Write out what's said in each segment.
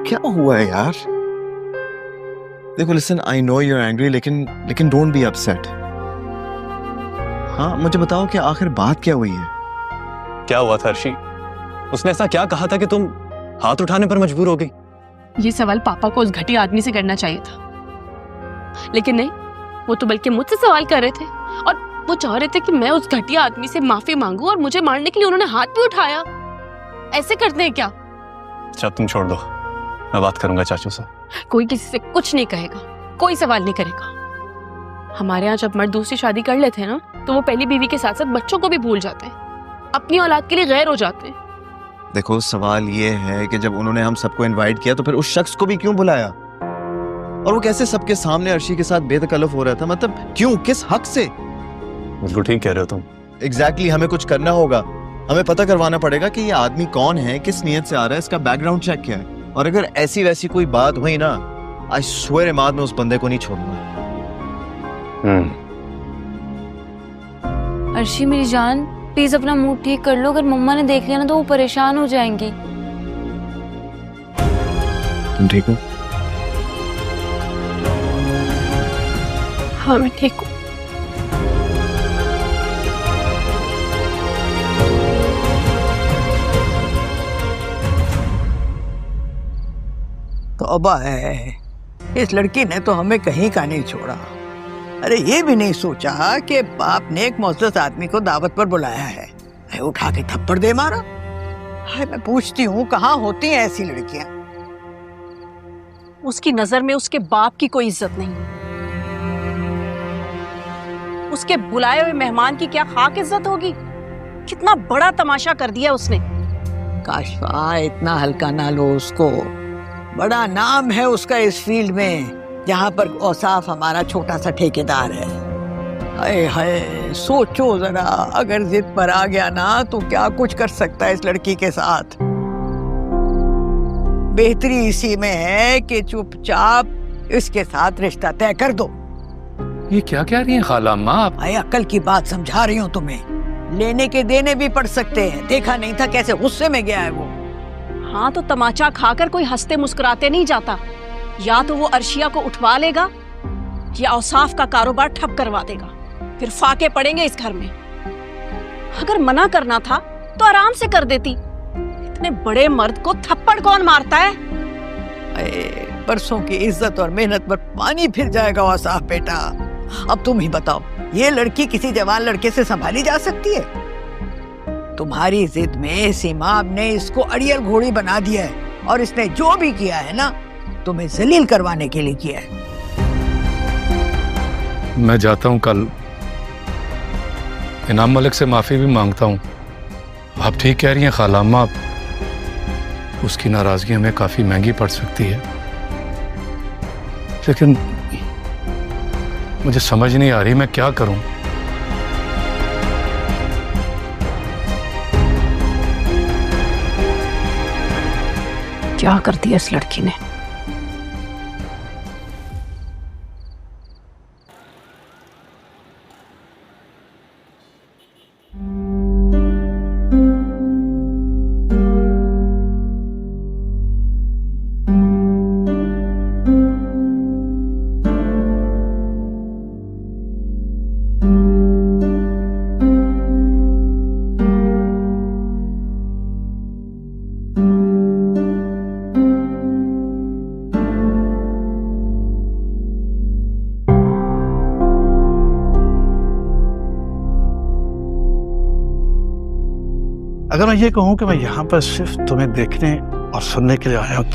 क्या हुआ है यार? देखो listen, I know you are angry, लेकिन डोंट बी अपसेट। हाँ मुझे बताओ कि आखिर बात क्या हुई है? क्या हुआ था अर्शी? उसने ऐसा क्या कहा था कि तुम हाथ उठाने पर मजबूर हो गई? ये सवाल पापा को उस घटिया आदमी से करना चाहिए था, लेकिन नहीं, वो तो बल्कि मुझसे सवाल कर रहे थे और वो चाह रहे थे कि मैं उस घटिया आदमी से माफी मांगूं और मुझे मारने के लिए उन्होंने हाथ भी उठाया। ऐसे करते हैं क्या? अच्छा तुम छोड़ दो, मैं बात करूंगा चाचू से। कोई किसी से कुछ नहीं कहेगा, कोई सवाल नहीं करेगा। हमारे यहाँ जब मर्द दूसरी शादी कर लेते हैं ना, तो वो पहली बीवी के साथ साथ बच्चों को भी भूल जाते हैं, अपनी औलाद के लिए गैर हो जाते हैं। देखो सवाल ये है कि जब उन्होंने हम सबको इनवाइट किया तो फिर उस शख्स को भी क्यों बुलाया? और वो कैसे सबके सामने अर्शी के साथ बेतकल्लुफ हो रहा था? मतलब क्यों, किस हक से? बिल्कुल ठीक कह रहे हो तुम। एग्जैक्टली हमें कुछ करना होगा, हमें पता करवाना पड़ेगा कि ये आदमी कौन है, किस नियत से आ रहा है, इसका बैकग्राउंड चेक क्या है। और अगर ऐसी वैसी कोई बात हुई ना, आई स्वेयर इमाद में उस बंदे को नहीं छोड़ूंगा। अर्शी मेरी जान, प्लीज अपना मूड ठीक कर लो, अगर मम्मा ने देख लिया ना तो वो परेशान हो जाएंगी। तुम ठीक हो? हाँ मैं ठीक हूँ। तौबा है, इस लड़की ने तो हमें कहीं का नहीं छोड़ा। अरे ये भी नहीं सोचा कि बाप ने एक मुअज़्ज़ज़ आदमी को दावत पर बुलाया है, उठा के थप्पड़ दे मारा। हाय मैं पूछती हूँ कहाँ होती हैं ऐसी लड़कियां? उसकी नजर में उसके बाप की कोई इज्जत नहीं, उसके बुलाए हुए मेहमान की क्या खाक इज्जत होगी? कितना बड़ा तमाशा कर दिया उसने। काशफा इतना हल्का ना लो उसको, बड़ा नाम है उसका इस फील्ड में जहाँ पर औसाफ हमारा छोटा सा ठेकेदार है। हाय हाय सोचो जरा, अगर जिद पर आ गया ना तो क्या कुछ कर सकता है इस लड़की के साथ। बेहतरी इसी में है कि चुपचाप इसके साथ रिश्ता तय कर दो। ये क्या कह रही हैं खाला अम्मा आप? भाई अक्ल की बात समझा रही हूँ तुम्हें, लेने के देने भी पड़ सकते हैं। देखा नहीं था कैसे गुस्से में गया है वो। हाँ तो तमाचा खाकर कोई हंसते मुस्कुराते नहीं जाता। या तो वो अर्शिया को उठवा लेगा या औसाफ का कारोबार ठप करवा देगा, फिर फाके पड़ेंगे इस घर में। अगर मना करना था तो आराम से कर देती, इतने बड़े मर्द को थप्पड़ कौन मारता है? परसों की इज्जत और मेहनत पर पानी फिर जाएगा औसाफ बेटा। अब तुम ही बताओ, ये लड़की किसी जवान लड़के से संभाली जा सकती है? तुम्हारी जिद में सीमाब ने इसको अड़ियल घोड़ी बना दिया है, और इसने जो भी किया है ना, तुम्हें जलील करवाने के लिए किया है। मैं जाता हूँ, कल इनाम मलिक से माफी भी मांगता हूँ। आप ठीक कह रही हैं खाला अम्मा, उसकी नाराजगी हमें काफी महंगी पड़ सकती है, लेकिन मुझे समझ नहीं आ रही मैं क्या करूं। क्या कर दिया इस लड़की ने? अगर मैं ये कहूँ कि मैं यहाँ पर सिर्फ तुम्हें देखने और सुनने के लिए आया हूँ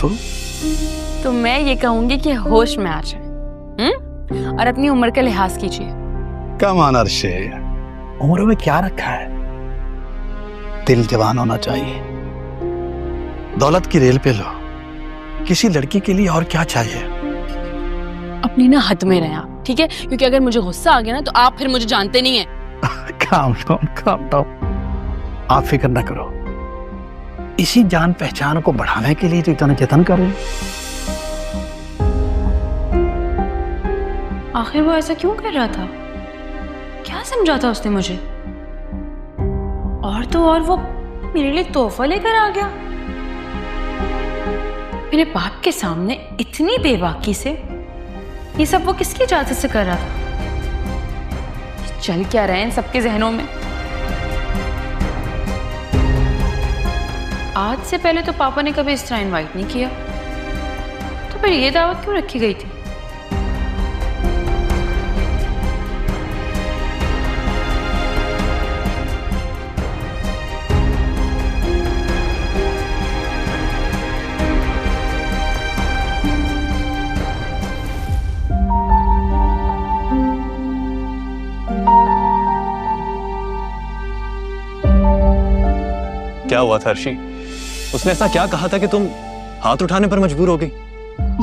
तो मैं ये कहूंगी कि होश में आ जाए और अपनी उम्र का लिहाज कीजिए। कमान अर्शे, उम्र में क्या रखा है, दिल जवान होना चाहिए। दौलत की रेल पे लो, किसी लड़की के लिए और क्या चाहिए? अपनी ना हद में रहें आप, ठीक है? क्योंकि अगर मुझे गुस्सा आ गया ना तो आप फिर मुझे जानते नहीं हैं। काम डाउन, आप फिक्र न करो, इसी जान पहचान को बढ़ाने के लिए तो इतना जतन कर रहे। आखिर वो ऐसा क्यों कर रहा था? क्या समझा था उसने मुझे? और तो और वो मेरे लिए तोहफा लेकर आ गया। मेरे बाप के सामने इतनी बेबाकी से ये सब वो किसकी इजाजत से कर रहा था? चल क्या रहे हैं इन सबके जहनों में? आज से पहले तो पापा ने कभी इस तरह इनवाइट नहीं किया, तो फिर ये दावत क्यों रखी गई थी? क्या हुआ था अर्शी? उसने ऐसा क्या कहा था कि तुम हाथ उठाने पर मजबूर हो गई?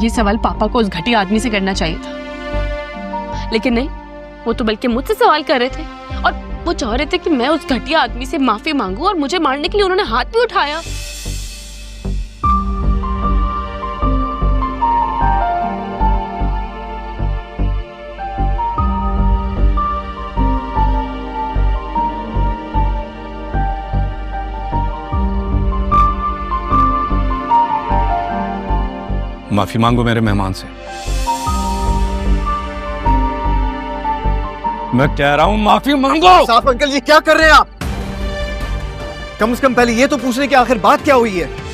ये सवाल पापा को उस घटिया आदमी से करना चाहिए था, लेकिन नहीं, वो तो बल्कि मुझसे सवाल कर रहे थे और वो चाह रहे थे कि मैं उस घटिया आदमी से माफी मांगू और मुझे मारने के लिए उन्होंने हाथ भी उठाया। माफी मांगो मेरे मेहमान से। मैं कह रहा हूं माफी मांगो। साफ अंकल जी, क्या कर रहे हैं आप? कम से कम पहले ये तो पूछ लें कि आखिर बात क्या हुई है।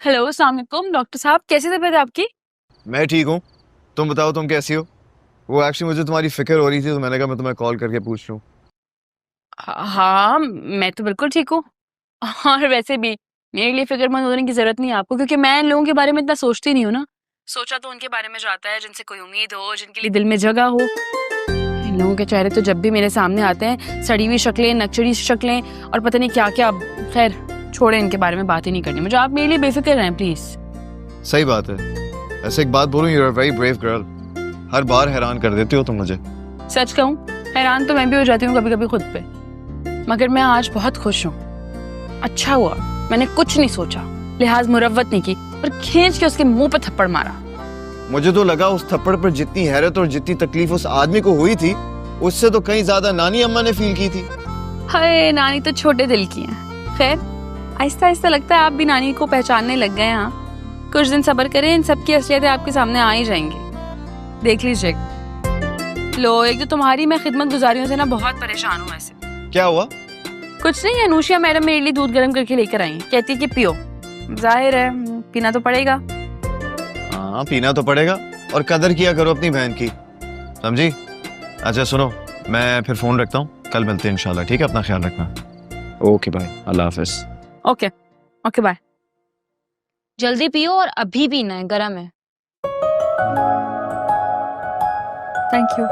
हेलो, अस्सलाम वालेकुम डॉक्टर साहब, कैसी तबीयत है आपकी? मैं ठीक हूँ, तुम बताओ तुम कैसी हो? वो एक्चुअली मुझे तुम्हारी फिक्र हो रही थी, तो मैंने कहा मैं तुम्हें कॉल करके पूछ लूँ। हाँ, मैं तो बिल्कुल ठीक हूँ। और वैसे भी मेरे लिए फिक्रमंद होने की जरूरत नहीं है आपको, क्योंकि मैं इन लोगों के बारे में इतना सोचती नहीं हूँ ना। सोचा तो उनके बारे में जाता है जिनसे कोई उम्मीद हो, जिनके लिए दिल में जगह हो। इन लोगों के चेहरे तो जब भी मेरे सामने आते हैं, सड़ी हुई शक्लें, नक्चड़ी शक्लें और पता नहीं क्या क्या। खैर छोड़े, इनके बारे में बात ही नहीं करनी मुझे। आप मेरे लिए बेफिक्र रहें प्लीज। सही बात है। ऐसे एक बात बोलूं, you are very brave girl. हर बार हैरान कर देती हो तुम मुझे। सच कहूँ, हैरान तो मैं भी हो जाती हूँ कभी कभी खुद पे, मगर मैं आज बहुत खुश हूँ। अच्छा हुआ मैंने कुछ नहीं सोचा, लिहाज मुरव्वत नहीं की और खींच के उसके मुंह पे थप्पड़ मारा। मुझे तो लगा उस थप्पड़ पर जितनी हैरत और जितनी तकलीफ उस आदमी को हुई थी, उससे तो कहीं ज्यादा नानी अम्मा ने फील की थी। हाय, नानी तो छोटे दिल की हैं। खैर, आहिस्ता आहिस्ता लगता है आप भी नानी को पहचानने लग गए हैं। हाँ, कुछ दिन सब्र करें, इन सब की असलियतें आपके सामने आ ही जाएंगी, देख लीजिएगा। लो, एक तो तुम्हारी मैं खिदमत गुजारियों से ना बहुत परेशान हूँ। ऐसे क्या हुआ? कुछ नहीं, अनुषिया मैडम मेरे लिए दूध गर्म करके लेकर आई, कहती है कि पियो। जाहिर है पीना तो पड़ेगा। हाँ, पीना तो पड़ेगा, और कदर किया करो अपनी बहन की, समझी? अच्छा सुनो, मैं फिर फोन रखता हूँ, कल मिलते हैं इंशाल्लाह, ठीक है? अपना ख्याल रखना। ओके बाय, अल्लाह हाफिज। Okay okay bye. जल्दी पियो और अभी पीना है, गरम है। Thank you.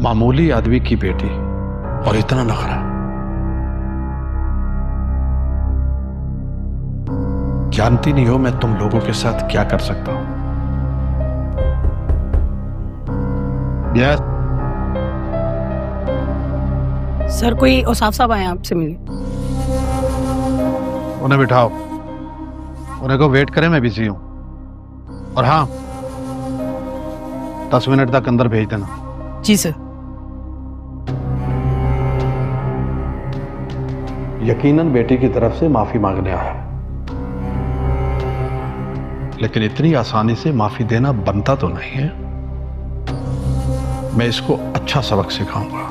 मामूली आदमी की बेटी और इतना नखरा। जानती नहीं हो मैं तुम लोगों के साथ क्या कर सकता हूं। यस सर, कोई औसाफ साहब आए हैं आपसे मिले। उन्हें बिठाओ, उन्हें को वेट करें, मैं बिजी हूं। और हाँ, 10 मिनट तक अंदर भेज देना। जी सर। यकीनन बेटी की तरफ से माफी मांगने आया, लेकिन इतनी आसानी से माफी देना बनता तो नहीं है। मैं इसको अच्छा सबक सिखाऊंगा।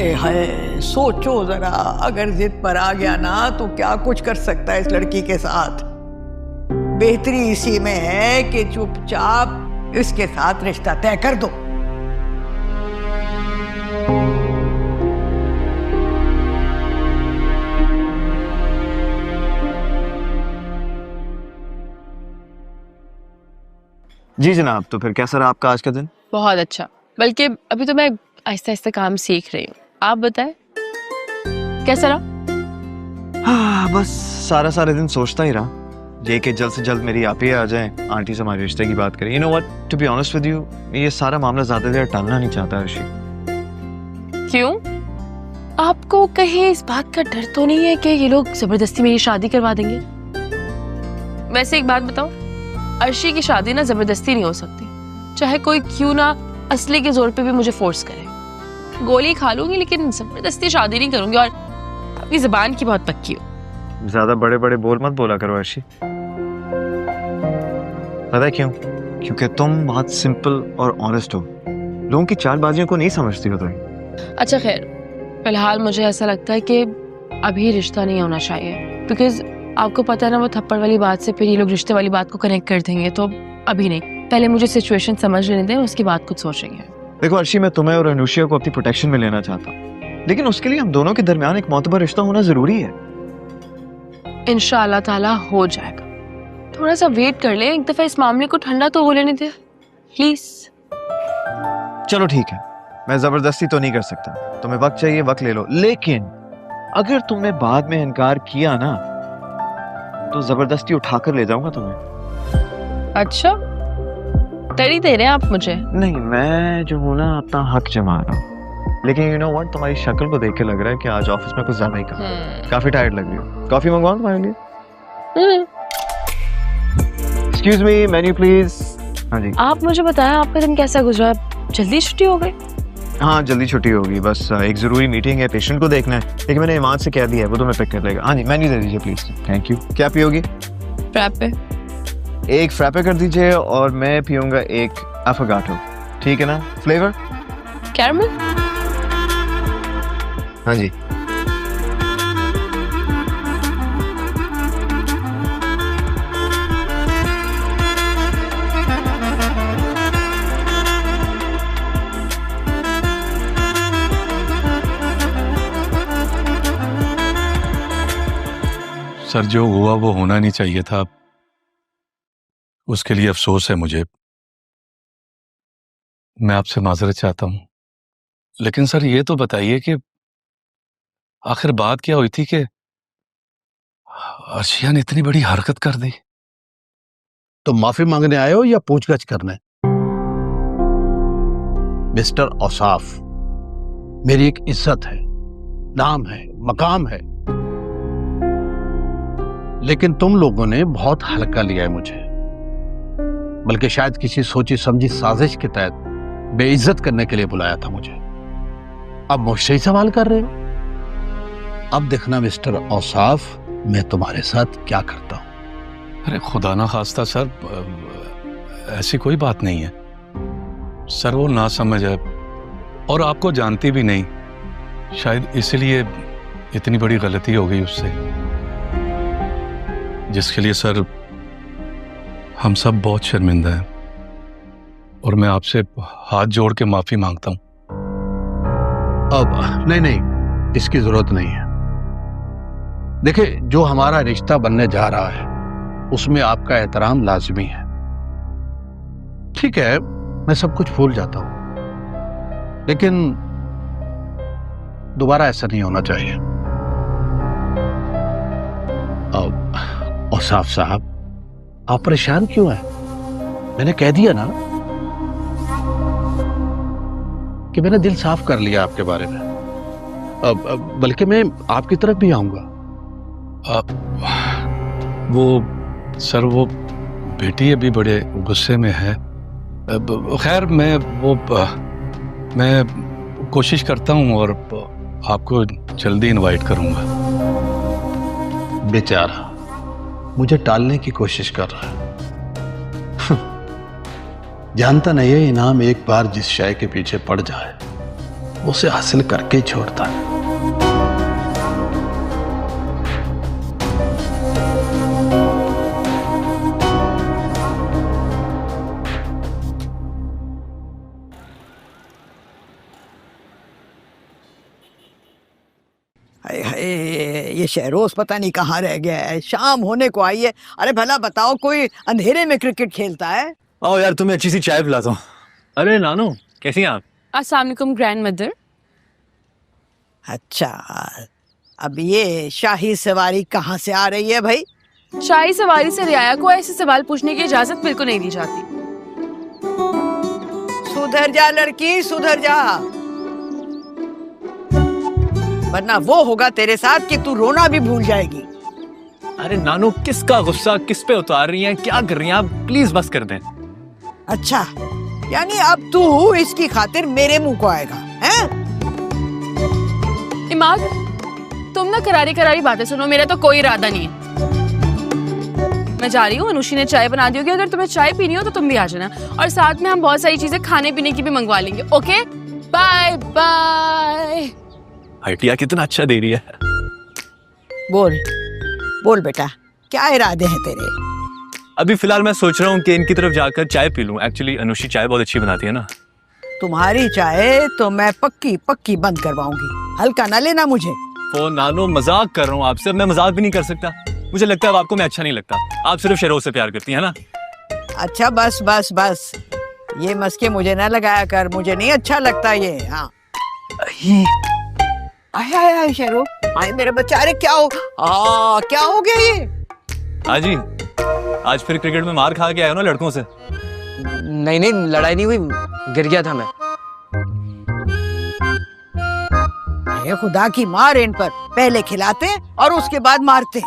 हाय हाय, सोचो जरा, अगर जिद पर आ गया ना तो क्या कुछ कर सकता है इस लड़की के साथ। बेहतरी इसी में है कि चुपचाप इसके साथ रिश्ता तय कर दो। जी जनाब, तो फिर कैसा रहा आपका आज का दिन? बहुत अच्छा, बल्कि अभी तो मैं आहिस्ता आहिस्ता काम सीख रही हूँ। आप बताएं कैसा रहा? हाँ, बस सारा दिन सोचता ही रहा ये कि जल्द से जल्द मेरी आप ही आ जाए, आंटी से हमारे रिश्ते की बात करें। You know what, to be honest with you, ये सारा मामला ज्यादा देर टालना नहीं चाहता अर्शी। क्यों? आपको कहीं इस बात का डर तो नहीं है कि ये लोग जबरदस्ती मेरी शादी करवा देंगे? वैसे एक बात बताओ, अर्शी की शादी ना जबरदस्ती नहीं हो सकती, चाहे कोई क्यों ना असली के जोर पे भी मुझे फोर्स करे। गोली खा लूंगी लेकिन जबरदस्ती शादी नहीं करूंगी। और आपकी जुबान की बहुत पक्की हो। ज्यादा बड़े बड़े बोल मत बोला करो अर्शी। पता है क्यों? क्योंकि तुम बहुत सिंपल और ऑनेस्ट हो, लोगों की चालबाजियों को नहीं समझती हो तुम। अच्छा खैर, फिलहाल मुझे ऐसा लगता है कि अभी रिश्ता नहीं होना चाहिए, बिकॉज आपको पता है ना, वो थप्पड़ वाली बात से फिर ये लोग रिश्ते वाली बात को कनेक्ट कर देंगे। तो अभी नहीं, पहले मुझे सिचुएशन समझ लेने दें, उसके बाद कुछ सोचेंगे। देखो अर्शी, मैं तुम्हें और अनुष्या को अपनी प्रोटेक्शन में लेना चाहता हूँ, लेकिन उसके लिए हम दोनों के दरमियान एक मोतबर रिश्ता होना जरूरी है। इंशाअल्लाह ताला हो जाएगा। थोड़ा सा वेट कर ले, एक दफा इस मामले को ठंडा तो हो लेने दे प्लीज। चलो ठीक है, मैं जबरदस्ती तो नहीं कर सकता, तुम्हें वक्त चाहिए, वक्त ले लो। लेकिन अगर तुमने बाद में इनकार किया ना, तो जबरदस्ती उठाकर ले जाऊंगा तुम्हें। अच्छा, डर ही दे रहे हैं आप मुझे? नहीं, मैं जो हूँ ना अपना हक जमा रहा हूँ, लेकिन यू नो व्हाट, तुम्हारी शक्ल को देख के लग रहा है कि आज ऑफिस में कुछ ज्यादा ही काम, काफी टायर्ड लग रही हो। कॉफी मंगवाऊं तुम्हारे लिए? Excuse me, menu please. हाँ जी। आप मुझे बताएं आपका दिन कैसा गुजरा? जल्दी छुट्टी हो गई? हाँ, जल्दी छुट्टी होगी, बस एक जरूरी मीटिंग है, पेशेंट को देखना है, लेकिन मैंने इमाद से कह दिया है, वो तुम्हें पिक कर लेगा। हाँ जी, मेन्यू दे दीजिए प्लीज। Thank you. क्या पियोगी? फ्रैपे। एक फ्रैपे कर दीजिए और मैं पीऊंगा एक अफोगाटो, ठीक है ना? Flavour caramel? हाँ जी। सर, जो हुआ वो होना नहीं चाहिए था, उसके लिए अफसोस है मुझे। मैं आपसे माजरत चाहता हूं, लेकिन सर ये तो बताइए कि आखिर बात क्या हुई थी कि अर्शिया ने इतनी बड़ी हरकत कर दी? तो माफी मांगने आए हो या पूछगछ करने? मिस्टर औसाफ, मेरी एक इज्जत है, नाम है, मकाम है, लेकिन तुम लोगों ने बहुत हल्का लिया है मुझे, बल्कि शायद किसी सोची समझी साजिश के तहत बेइज्जत करने के लिए बुलाया था मुझे। अब मुझसे ही सवाल कर रहे हो? अब देखना मिस्टर औसाफ, मैं तुम्हारे साथ क्या करता हूं। अरे खुदा ना खास्ता सर, ऐसी कोई बात नहीं है सर, वो ना समझ है और आपको जानती भी नहीं, शायद इसलिए इतनी बड़ी गलती हो गई उससे, जिसके लिए सर हम सब बहुत शर्मिंदा हैं और मैं आपसे हाथ जोड़ के माफी मांगता हूं। अब नहीं, इसकी जरूरत नहीं है। देखिए, जो हमारा रिश्ता बनने जा रहा है उसमें आपका एहतराम लाजमी है। ठीक है, मैं सब कुछ भूल जाता हूं, लेकिन दोबारा ऐसा नहीं होना चाहिए। औसाफ साहब, आप परेशान क्यों हैं? मैंने कह दिया ना कि मैंने दिल साफ कर लिया आपके बारे में। बल्कि मैं आपकी तरफ भी आऊंगा। वो सर, वो बेटी अभी बड़े गुस्से में है। खैर, मैं कोशिश करता हूं और आपको जल्दी इनवाइट करूंगा। बेचारा मुझे टालने की कोशिश कर रहा है। जानता नहीं है इनाम एक बार जिस शय के पीछे पड़ जाए उसे हासिल करके ही छोड़ता है। हाय हाय, ये शहरोज पता नहीं कहाँ रह गया है, शाम होने को आई है। अरे भला बताओ, कोई अंधेरे में क्रिकेट खेलता है? आओ यार, तुम्हें अच्छी सी चाय पिलाता हूँ। अरे नानू, कैसी हैं आप? अस्सलाम वालेकुम ग्रैंड मदर। अच्छा, अब ये शाही सवारी कहाँ से आ रही है भाई? शाही सवारी से रियाया को ऐसे सवाल पूछने की इजाजत बिल्कुल नहीं दी जाती। सुधर जा लड़की, सुधर जा, वरना वो होगा तेरे साथ कि तू रोना भी भूल जाएगी। अरे नानू, किसका गुस्सा किस पे उतार रही हैं? क्या कर रही हैं आप? प्लीज बस कर दें। अच्छा, यानी अब तू इसकी खातिर मेरे मुंह को आएगा, हैं? इमाद, तुम ना करारी करारी बातें सुनो, मेरा तो कोई इरादा नहीं है। मैं जा रही हूँ, अनुषी ने चाय बना दी होगी, अगर तुम्हें चाय पीनी हो तो तुम भी आ जाना, और साथ में हम बहुत सारी चीजें खाने पीने की भी मंगवा लेंगे। Okay, bye bye. आइडिया कितना अच्छा दे रही है। बोल बोल बेटा, क्या इरादे हैं तेरे? अभी फिलहाल मैं सोच रहा हूँ कि इनकी तरफ जाकर चाय पी लूं। एक्चुअली अनुषी चाय बहुत अच्छी बनाती है ना। तुम्हारी चाय तो मैं पक्की पक्की बंद करवाऊंगी, हल्का ना लेना मुझे। ओ नानो, मजाक कर रहा हूँ आपसे। मैं मजाक भी नहीं कर सकता। मुझे लगता है आपको मैं अच्छा नहीं लगता। आप सिर्फ शहरोज से प्यार करती है ना। अच्छा बस बस बस, ये मस्के मुझे ना लगाया कर, मुझे नहीं अच्छा लगता ये। हाँ, आया आया शेरो, आए मेरे बच्चे। अरे क्या हो गया ये? हाँ जी, आज फिर क्रिकेट में मार खा के आए हो ना लड़कों से? नहीं नहीं, लड़ाई नहीं हुई, गिर गया था मैं। ये खुदा की मार इन पर, पहले खिलाते और उसके बाद मारते।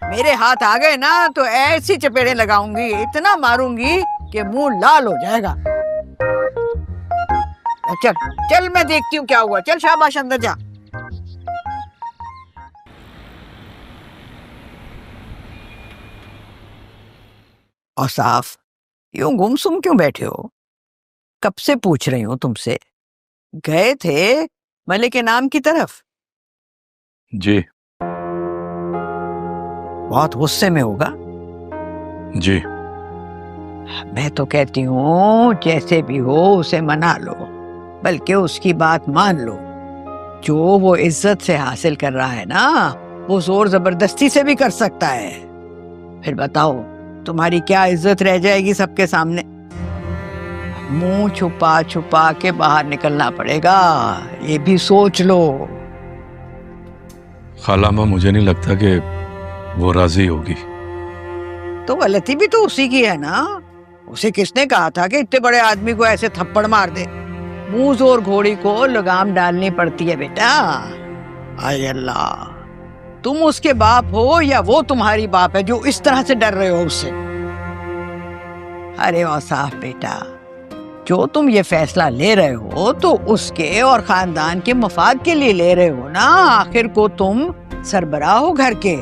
मेरे हाथ आ गए ना तो ऐसी चपेड़े लगाऊंगी, इतना मारूंगी कि मुंह लाल हो जाएगा। चल चल, मैं देखती हूँ क्या हुआ। चल शाबाश, अंदर जा। और साफ यूं गुमसुम क्यों बैठे हो? कब से पूछ रही हूँ तुमसे। गए थे मलिक के नाम की तरफ? जी बहुत गुस्से में होगा। जी। मैं तो कहती हूँ जैसे भी हो उसे मना लो, बल्कि उसकी बात मान लो। जो वो इज्जत से हासिल कर रहा है ना, वो जोर जबरदस्ती से भी कर सकता है। फिर बताओ तुम्हारी क्या इज्जत रह जाएगी सबके सामने? मुंह छुपा छुपा के बाहर निकलना पड़ेगा, ये भी सोच लो। खालामा, मुझे नहीं लगता कि वो राजी होगी। तो गलती भी तो उसी की है ना। उसे किसने कहा था कि इतने बड़े आदमी को ऐसे थप्पड़ मार दे? मुंह जोर घोड़ी को लगाम डालनी पड़ती है बेटा। आय अल्लाह, तुम उसके बाप हो या वो तुम्हारी बाप है जो इस तरह से डर रहे हो उससे? अरे औसाफ बेटा, जो तुम ये फैसला ले रहे हो तो उसके और खानदान के मफाद के लिए ले रहे हो ना। आखिर को तुम सरबराह हो घर के।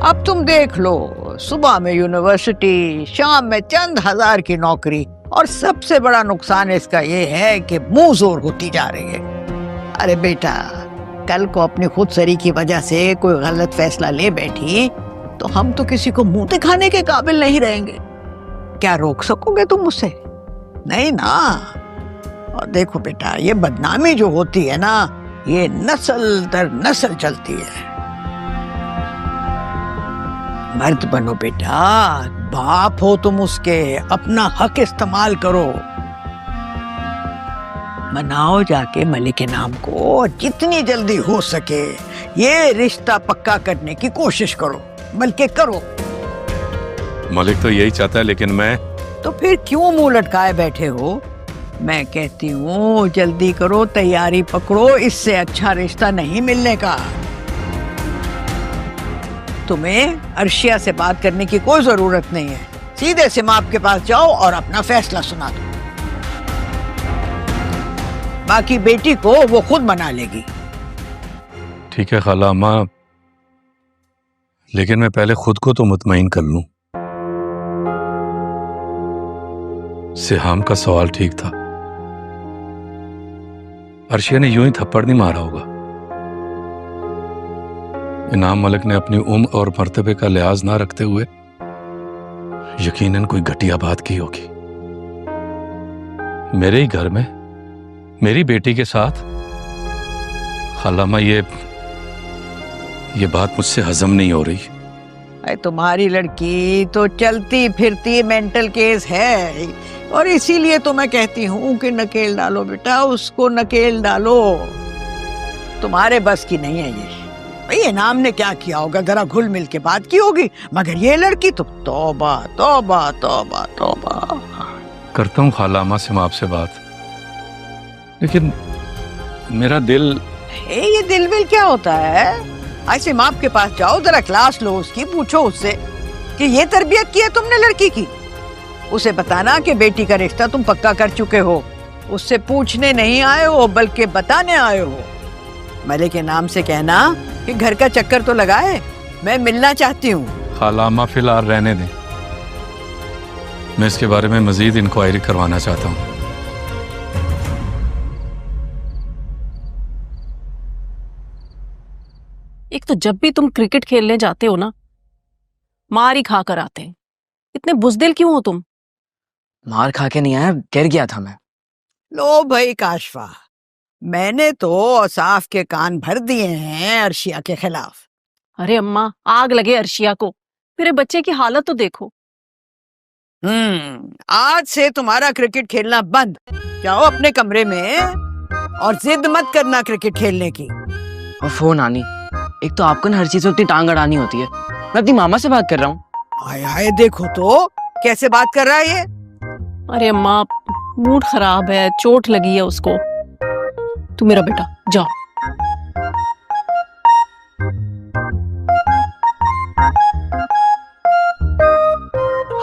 अब तुम देख लो, सुबह में यूनिवर्सिटी, शाम में चंद हजार की नौकरी, और सबसे बड़ा नुकसान इसका ये है कि मुंह जोर होती जा रही है। अरे बेटा, कल को अपनी खुद सरी की वजह से कोई गलत फैसला ले बैठी तो हम तो किसी को मुंह दिखाने के काबिल नहीं रहेंगे। क्या रोक सकोगे तुम उसे? नहीं ना। और देखो बेटा, ये बदनामी जो होती है ना, ये नस्ल दर नस्ल चलती है। मर्द बनो बेटा, बाप हो तुम उसके, अपना हक इस्तेमाल करो। मनाओ जाके मलिक के नाम को, जितनी जल्दी हो सके ये रिश्ता पक्का करने की कोशिश करो, बल्कि करो। मलिक तो यही चाहता है, लेकिन मैं। तो फिर क्यों मुंह लटकाए बैठे हो? मैं कहती हूँ जल्दी करो, तैयारी पकड़ो, इससे अच्छा रिश्ता नहीं मिलने का। तुम्हें अर्शिया से बात करने की कोई जरूरत नहीं है, सीधे सिमाप के पास जाओ और अपना फैसला सुना दो। बाकी बेटी को वो खुद मना लेगी। ठीक है खाला अम्मा, लेकिन मैं पहले खुद को तो मुतमईन कर लूं। सिहाम का सवाल ठीक था, अर्शिया ने यूं ही थप्पड़ नहीं मारा होगा। इनाम मलिक ने अपनी उम्र और मर्तबे का लिहाज ना रखते हुए यकीनन कोई घटिया बात की होगी। मेरे ही घर में मेरी बेटी के साथ। खालामा, ये बात मुझसे हजम नहीं हो रही। अरे तुम्हारी लड़की तो चलती फिरती मेंटल केस है, और इसीलिए तो मैं कहती हूँ कि नकेल डालो बेटा, उसको नकेल डालो। तुम्हारे बस की नहीं है ये। भाई इनाम ने क्या किया होगा, जरा घुल मिल के बात की होगी, मगर ये लड़की तो तौबा तौबा तौबा तौबा। करता हूँ खालामा से मैं आपसे बात, लेकिन मेरा दिल। ये दिल विल क्या होता है? ऐसे माप के पास जाओ, जरा क्लास लो उसकी, पूछो उससे कि ये तरबियत की है तुमने लड़की की। उसे बताना कि बेटी का रिश्ता तुम पक्का कर चुके हो। उससे पूछने नहीं आए हो बल्कि बताने आए हो। मलिक के नाम से कहना कि घर का चक्कर तो लगाए, मैं मिलना चाहती हूँ। खालामा फिलहाल रहने दें, मैं इसके बारे में मजीद इंक्वायरी करवाना चाहता हूँ। एक तो जब भी तुम क्रिकेट खेलने जाते हो ना, मार ही खा कर आते हैं। इतने बुजदिल क्यों हो तुम? मार खा के नहीं आया, गिर गया था मैं। लो भाई काशफा, मैंने तो औसाफ के कान भर दिए हैं अर्शिया के खिलाफ। अरे अम्मा, आग लगे अर्शिया को, मेरे बच्चे की हालत तो देखो। आज से तुम्हारा क्रिकेट खेलना बंद। जाओ अपने कमरे में और जिद मत करना क्रिकेट खेलने की। और फोन आनी, एक तो आपको ना हर चीज में अपनी टांग अड़ानी होती है। मैं अपनी मामा से बात कर रहा हूँ। आए आए, देखो तो कैसे बात कर रहा है ये। अरे अम्मा, मूड खराब है, चोट लगी है उसको। तू मेरा बेटा, जाओ।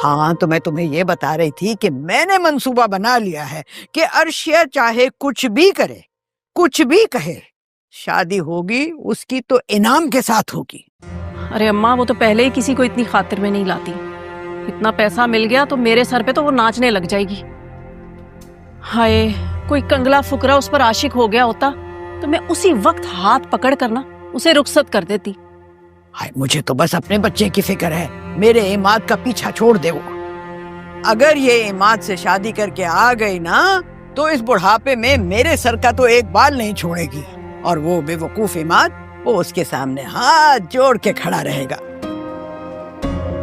हाँ, तो मैं तुम्हें ये बता रही थी कि मैंने मंसूबा बना लिया है कि अर्शिया चाहे कुछ भी करे, कुछ भी कहे, शादी होगी उसकी तो इनाम के साथ होगी। अरे अम्मा, वो तो पहले ही किसी को इतनी खातिर में नहीं लाती। इतना पैसा मिल गया तो मेरे सर पे तो वो नाचने लग जाएगी। हाय, कोई कंगला फुकरा उस पर आशिक हो गया होता तो मैं उसी वक्त हाथ पकड़ कर ना उसे रुखसत कर देती। हाय, मुझे तो बस अपने बच्चे की फिक्र है। मेरे इमाद का पीछा छोड़ दे वो। अगर ये इमाद से शादी करके आ गई ना तो इस बुढ़ापे में मेरे सर का तो एक बाल नहीं छोड़ेगी, और वो बेवकूफ इमाद वो उसके सामने हाथ जोड़ के खड़ा रहेगा।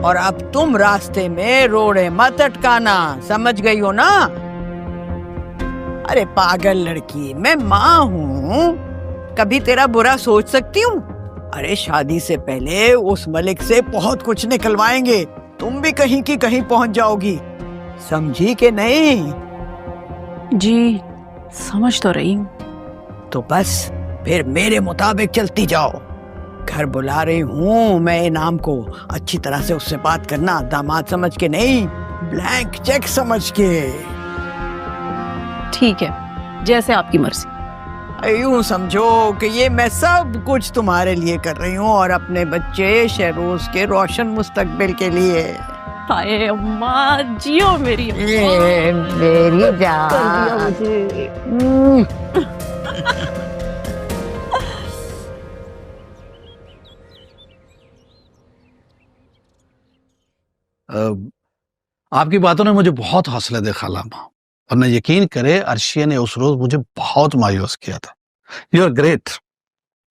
और अब तुम रास्ते में रोड़े मत अटकाना, समझ गई हो ना? अरे पागल लड़की, मैं माँ हूँ, कभी तेरा बुरा सोच सकती हूँ? अरे शादी से पहले उस मलिक से बहुत कुछ निकलवाएंगे, तुम भी कहीं की कहीं पहुंच जाओगी, समझी कि नहीं? जी समझ तो रही हूँ। तो बस फिर मेरे मुताबिक चलती जाओ। घर बुला रही हूँ मैं इनाम को, अच्छी तरह से उससे बात करना, दामाद समझ के नहीं, ब्लैंक चेक समझ के। ठीक है, जैसे आपकी मर्जी। यूं समझो कि ये मैं सब कुछ तुम्हारे लिए कर रही हूँ और अपने बच्चे शहरोज के रोशन मुस्तकबिल के लिए। हाय अम्मा, जियो मेरी अम्मा। मेरी जान। आपकी बातों ने मुझे बहुत हौसला दे खालामा, और न यकीन करे अर्शिया ने उस रोज मुझे बहुत मायूस किया था। You are great.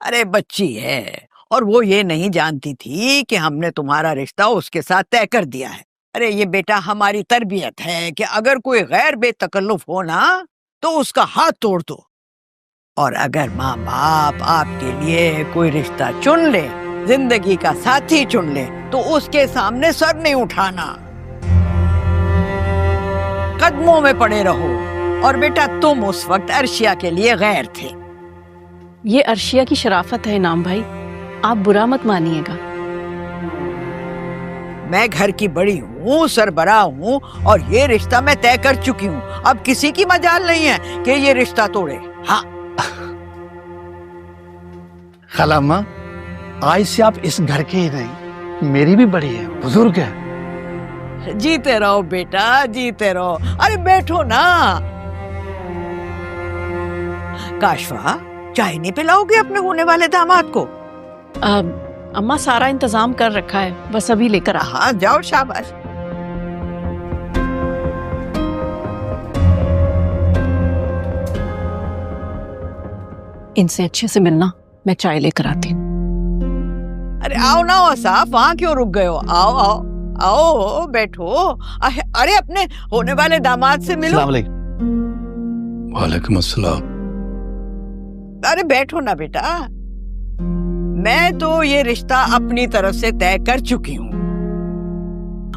अरे बच्ची है, और वो ये नहीं जानती थी कि हमने तुम्हारा रिश्ता उसके साथ तय कर दिया है। अरे ये बेटा हमारी तरबियत है कि अगर कोई गैर बेतकल्लुफ हो ना तो उसका हाथ तोड़ दो, और अगर माँ बाप आपके लिए कोई रिश्ता चुन ले, जिंदगी का साथी चुन ले, तो उसके सामने सर नहीं उठाना, कदमों में पड़े रहो। और बेटा तुम उस वक्त अर्शिया के लिए गैर थे। ये अर्शिया की शराफत है इनाम भाई, आप बुरा मत मानिएगा। मैं घर की बड़ी हूँ, सरबराह हूँ, और ये रिश्ता मैं तय कर चुकी हूँ। अब किसी की मजाल नहीं है कि ये रिश्ता तोड़े। हाँ खालामा, आज से आप इस घर के ही नहीं, मेरी भी बड़ी है, बुजुर्ग है। जीते रहो बेटा, जीते रहो। अरे बैठो ना, काशवा, चाय नहीं पिलाओगे अपने होने वाले दामाद को? अम्मा सारा इंतजाम कर रखा है, बस अभी लेकर आ। हाँ जाओ, शाबाश। इनसे अच्छे से मिलना, मैं चाय लेकर आती हूँ। अरे आओ ना औसाफ, वहाँ क्यों रुक गए हो? आओ आओ आओ, बैठो। अरे अपने होने वाले दामाद से मिलो। वालेकुम अस्सलाम। अरे बैठो ना बेटा, मैं तो ये रिश्ता अपनी तरफ से तय कर चुकी हूँ।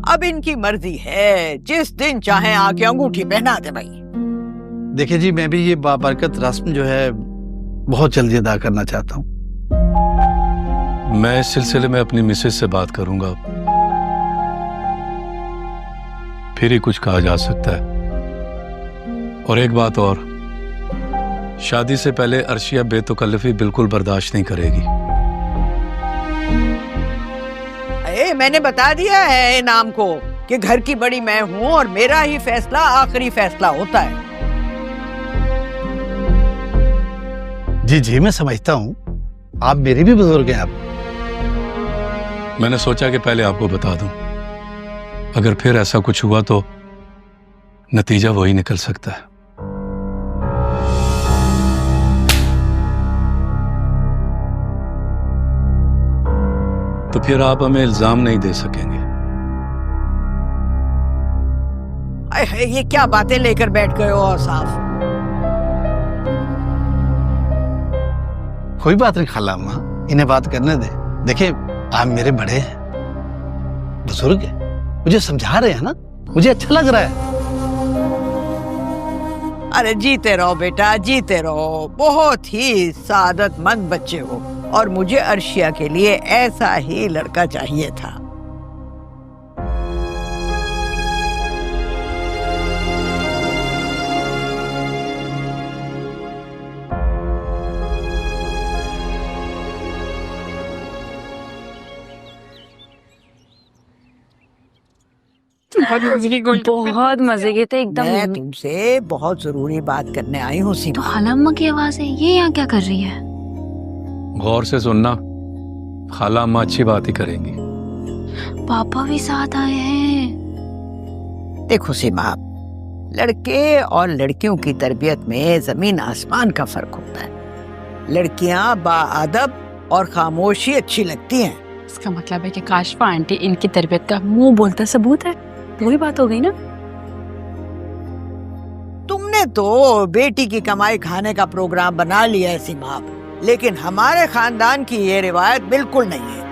अब इनकी मर्जी है, जिस दिन चाहे आके अंगूठी पहना दे भाई। देखिए जी, मैं भी ये बाबरकत रस्म जो है बहुत जल्दी अदा करना चाहता हूँ। मैं इस सिलसिले में अपनी मिसेज से बात करूंगा, फिर ही कुछ कहा जा सकता है। और एक बात और, शादी से पहले अर्शिया बेतकल्लफी बिल्कुल बर्दाश्त नहीं करेगी। मैंने बता दिया है इनाम को कि घर की बड़ी मैं हूँ और मेरा ही फैसला आखिरी फैसला होता है। जी जी, मैं समझता हूँ, आप मेरे भी बुजुर्ग हैं। आप मैंने सोचा कि पहले आपको बता दूं, अगर फिर ऐसा कुछ हुआ तो नतीजा वही निकल सकता है। तो फिर आप हमें इल्जाम नहीं दे सकेंगे। ये क्या बातें लेकर बैठ गए हो औसाफ? कोई बात नहीं खाला अम्मा, इन्हें बात करने दे। देखिए, आप मेरे बड़े हैं, बुजुर्ग हैं, मुझे समझा रहे हैं ना, मुझे अच्छा लग रहा है। अरे जीते रहो बेटा, जीते रहो। बहुत ही सादतमंद बच्चे हो और मुझे अर्शिया के लिए ऐसा ही लड़का चाहिए था। बहुत मजे के थे एकदम। मैं तुमसे बहुत जरूरी बात करने आई हूँ सीमा। तो खाला अम्मा की आवाज है, ये यहाँ क्या कर रही है? गौर से सुनना, खाला अम्मा अच्छी बात ही करेंगी। पापा भी साथ आए हैं। देखो सीमा, लड़के और लड़कियों की तरबियत में जमीन आसमान का फर्क होता है। लड़कियां बाअदब और खामोशी अच्छी लगती हैं। इसका मतलब है कि काशफा आंटी इनकी तरबियत का मुंह बोलता सबूत है। वही बात हो गई ना। तुमने तो बेटी की कमाई खाने का प्रोग्राम बना लिया है सीमा, लेकिन हमारे खानदान की ये रिवायत बिल्कुल नहीं है।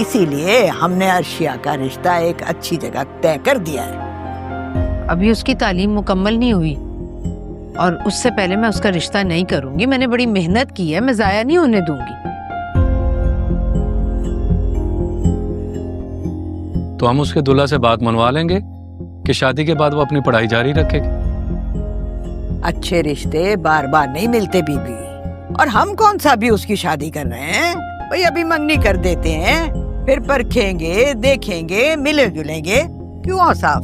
इसीलिए हमने अर्शिया का रिश्ता एक अच्छी जगह तय कर दिया है। अभी उसकी तालीम मुकम्मल नहीं हुई और उससे पहले मैं उसका रिश्ता नहीं करूंगी। मैंने बड़ी मेहनत की है, मैं जाया नहीं होने दूंगी। तो हम उसके दूल्हा से बात मनवा लेंगे कि शादी के बाद वो अपनी पढ़ाई जारी रखेगी। अच्छे रिश्ते बार बार नहीं मिलते बीबी, और हम कौन सा भी उसकी शादी कर रहे हैं। भाई अभी मंगनी कर देते हैं, फिर परखेंगे, देखेंगे, मिले जुलेंगे। क्यों साफ?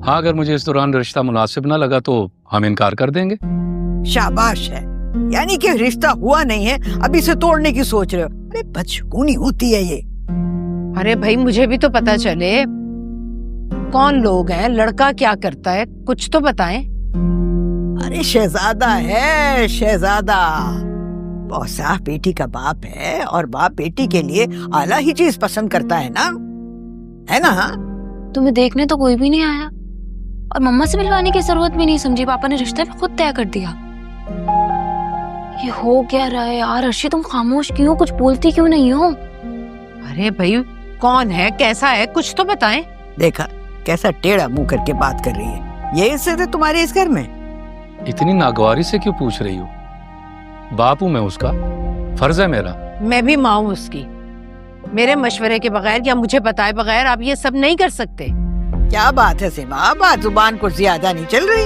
हाँ, अगर मुझे इस दौरान रिश्ता मुनासिब ना लगा तो हम इनकार कर देंगे। शाबाश है, यानी कि रिश्ता हुआ नहीं है, अभी से तोड़ने की सोच रहे हो। अरे बदशगुनी होती है ये। अरे भाई, मुझे भी तो पता चले कौन लोग हैं, लड़का क्या करता है, कुछ तो बताएं। अरे शहजादा है, शहजादा। औसाफ बेटी का बाप है और बाप बेटी के लिए आला ही चीज पसंद करता है ना, है ना? तुम्हें देखने तो कोई भी नहीं आया और मम्मा से मिलवाने की जरूरत भी नहीं समझी। पापा ने रिश्ता भी खुद तय कर दिया। ये हो क्या रहा है यार? अर्शी, तुम खामोश क्यों हो? कुछ बोलती क्यों नहीं हो? अरे भाई, कौन है, कैसा है, कुछ तो बताएं। देखा कैसा टेढ़ा मुंह करके बात कर रही है। ये इज्जत है तुम्हारी इस घर में? इतनी नागवारी से क्यों पूछ रही हो? बाप हूं मैं उसका, फर्ज है मेरा। मैं भी माँ हूँ उसकी। मेरे मशवरे के बगैर या मुझे बताए बगैर आप ये सब नहीं कर सकते। क्या बात है सीमा, बात जुबान को ज्यादा नहीं चल रही।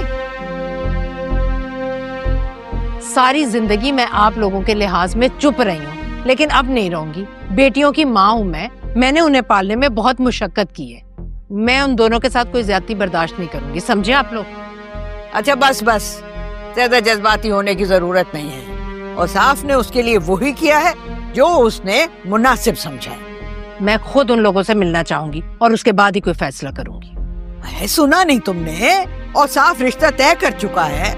सारी जिंदगी मैं आप लोगों के लिहाज में चुप रही हूँ, लेकिन अब नहीं रहूंगी। बेटियों की माँ हूँ मैंने उन्हें पालने में बहुत मुशक्कत की है। मैं उन दोनों के साथ कोई ज्यादती बर्दाश्त नहीं करूंगी, समझे आप लोग? अच्छा बस बस, ज्यादा जज्बाती होने की जरूरत नहीं है। और साफ ने उसके लिए वही किया है जो उसने मुनासिब समझा है। मैं खुद उन लोगों से मिलना चाहूंगी और उसके बाद ही कोई फैसला करूंगी। है, सुना नहीं तुमने? और साफ रिश्ता तय कर चुका है।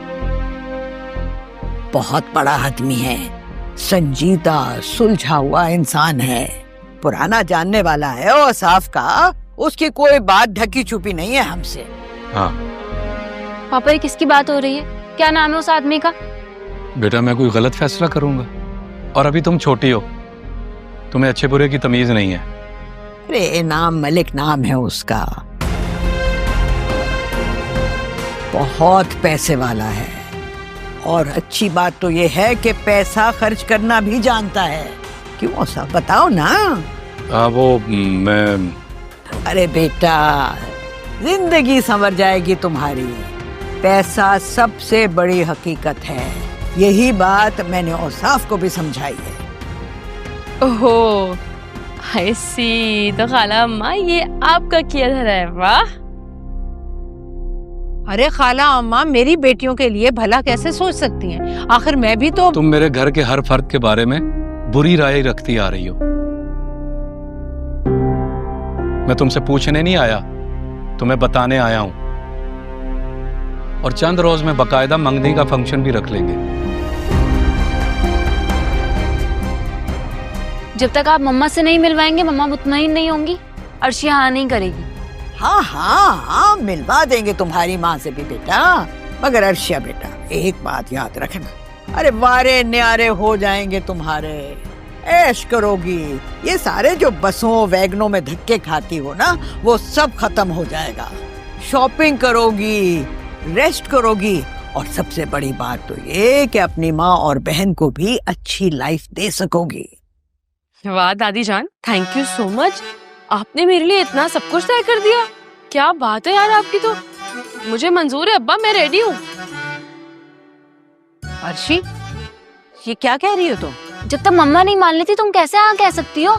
बहुत बड़ा आदमी है, संजीदा सुलझा हुआ इंसान है, पुराना जानने वाला है। और साफ का उसकी कोई बात ढकी छुपी नहीं है हमसे। हाँ पापा, ये किसकी बात हो रही है? क्या नाम है उस आदमी का? बेटा, मैं कोई गलत फैसला करूंगा? और अभी तुम छोटी हो, तुम्हें अच्छे बुरे की तमीज नहीं है। अरे नाम मलिक नाम है उसका, बहुत पैसे वाला है। और अच्छी बात तो ये है कि पैसा खर्च करना भी जानता है। क्यों सब बताओ ना। वो मैं अरे बेटा, जिंदगी संवर जाएगी तुम्हारी। पैसा सबसे बड़ी हकीकत है। यही बात मैंने औसाफ को भी समझाई है। ओहो, आई सी। तो खाला अम्मा, ये आपका किया धरा है। वाह। अरे खाला अम्मा मेरी बेटियों के लिए भला कैसे सोच सकती हैं? आखिर मैं भी तो। तुम मेरे घर के हर फर्द के बारे में बुरी राय रखती आ रही हो। मैं तुमसे पूछने नहीं आया, तुम्हें बताने आया हूं। और चंद रोज में बकायदा मंगनी का फंक्शन भी रख लेंगे। जब तक आप मम्मा से नहीं मिलवाएंगे मम्मा मुतमईन नहीं होंगी। अर्शी हाँ नहीं करेगी। हाँ हाँ हाँ, मिलवा देंगे तुम्हारी माँ से भी बेटा। मगर अर्शिया बेटा, एक बात याद रखना, अरे वारे न्यारे हो जाएंगे तुम्हारे। ऐश करोगी। ये सारे जो बसों वैगनों में धक्के खाती हो ना, वो सब खत्म हो जाएगा। शॉपिंग करोगी, रेस्ट करोगी, और सबसे बड़ी बात तो ये कि अपनी माँ और बहन को भी अच्छी लाइफ दे सकोगी। वाह दादी जान, थैंक यू सो मच। आपने मेरे लिए इतना सब कुछ तय कर दिया। क्या बात है यार आपकी तो। मुझे मंजूर है अब्बा, मैं रेडी हूँ। अर्शी, ये क्या कह रही हो तुम? जब तक मम्मा नहीं मान लेती तुम कैसे हाँ कह सकती हो?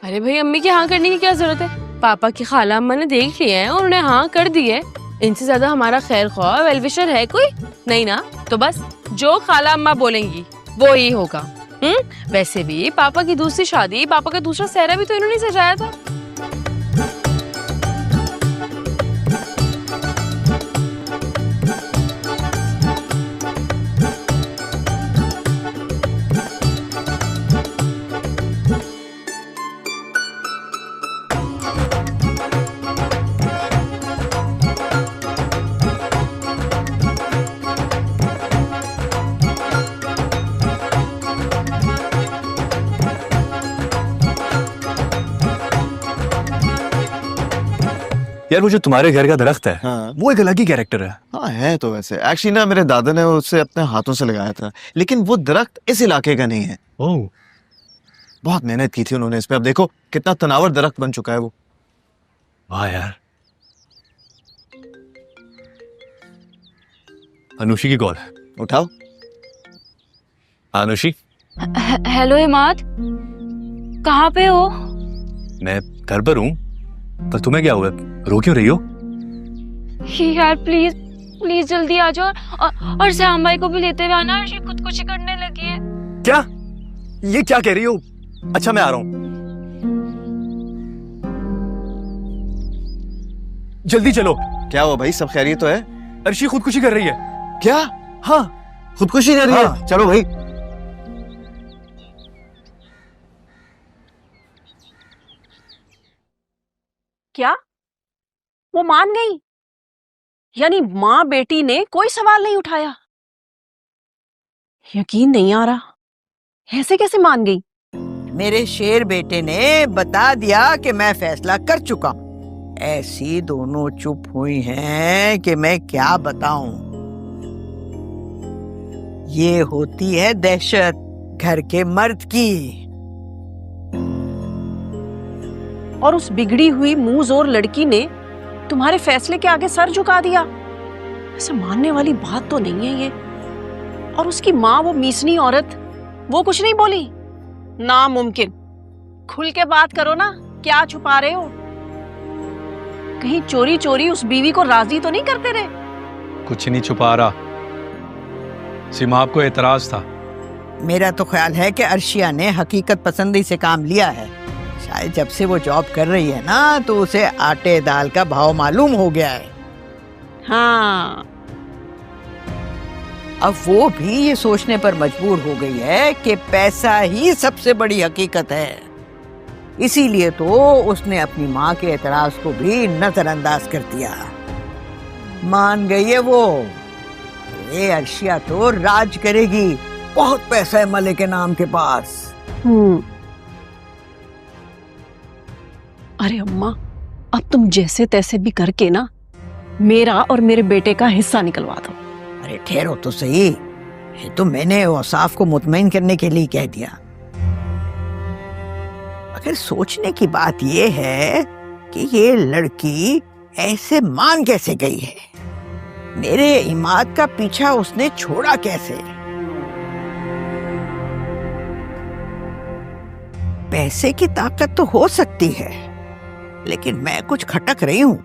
अरे भाई, अम्मी की हाँ करने की क्या जरूरत है? पापा की खाला अम्मा ने देख लिया है और उन्हें हाँ कर दी है। इनसे ज्यादा हमारा खैर ख्वाह वेलविशर है कोई नहीं ना। तो बस जो खाला अम्मा बोलेंगी वो ही होगा। वैसे भी पापा की दूसरी शादी, पापा का दूसरा सेहरा भी तो इन्होंने सजाया था। यार वो जो तुम्हारे घर का दरख्त है, हाँ। वो एक अलग ही कैरेक्टर है। हाँ है तो। वैसे एक्चुअली ना मेरे दादा ने उसे अपने हाथों से लगाया था, लेकिन वो दरख्त इस इलाके का नहीं है। ओह, बहुत मेहनत की थी उन्होंने इस पे। अब देखो कितना तनावर दरख्त बन चुका है वो। वाह यार। अनुशी की कॉल है, उठाओ। अनुशी। हेलो इमाद, कहाँ पे हो? मैं घर पर हूँ, पर तुम्हें क्या हुआ? रो क्यों रही हो? यार प्लीज प्लीज जल्दी आ जाओ और श्याम भाई को भी लेते हुए आना। अर्शी खुदकुशी करने लगी है। क्या? ये क्या कह रही हो? अच्छा मैं आ रहा हूँ, जल्दी चलो। क्या हुआ भाई, सब खैरियत तो है? अर्शी खुदकुशी कर रही है। क्या? हाँ, खुदकुशी कर रही हाँ। है? चलो भाई। क्या वो मान गई? यानी माँ बेटी ने कोई सवाल नहीं उठाया? यकीन नहीं आ रहा, ऐसे कैसे मान गई? मेरे शेर बेटे ने बता दिया कि मैं फैसला कर चुका हूँ। ऐसी दोनों चुप हुई हैं कि मैं क्या बताऊं। ये होती है दहशत घर के मर्द की। और उस बिगड़ी हुई मुंहजोर लड़की ने तुम्हारे फैसले के आगे सर झुका दिया। ऐसे मानने वाली बात तो नहीं है ये। और उसकी माँ, वो मीसनी औरत, वो कुछ नहीं बोली? नामुमकिन। खुल के बात करो ना, क्या छुपा रहे हो? कहीं चोरी चोरी उस बीवी को राजी तो नहीं करते रहे? कुछ नहीं छुपा रहा, सीमा, आपको एतराज था। मेरा तो ख्याल है कि अर्शिया ने हकीकत पसंदी से काम लिया है। शायद जब से वो जॉब कर रही है ना, तो उसे आटे दाल का भाव मालूम हो गया है। हाँ, अब वो भी ये सोचने पर मजबूर हो गई है कि पैसा ही सबसे बड़ी हकीकत है। इसीलिए तो उसने अपनी माँ के एतराज को भी नजरअंदाज कर दिया। मान गई है वो। ये अर्शिया तो राज करेगी, बहुत पैसा है मलिक के नाम के पास। अरे अम्मा, अब तुम जैसे तैसे भी करके ना मेरा और मेरे बेटे का हिस्सा निकलवा दो। अरे ठहरो तो सही, ये तो मैंने औसाफ को मुतमईन करने के लिए कह दिया। मगर सोचने की बात ये है कि ये लड़की ऐसे मान कैसे गई है? मेरे इमाद का पीछा उसने छोड़ा कैसे? पैसे की ताकत तो हो सकती है, लेकिन मैं कुछ खटक रही हूं।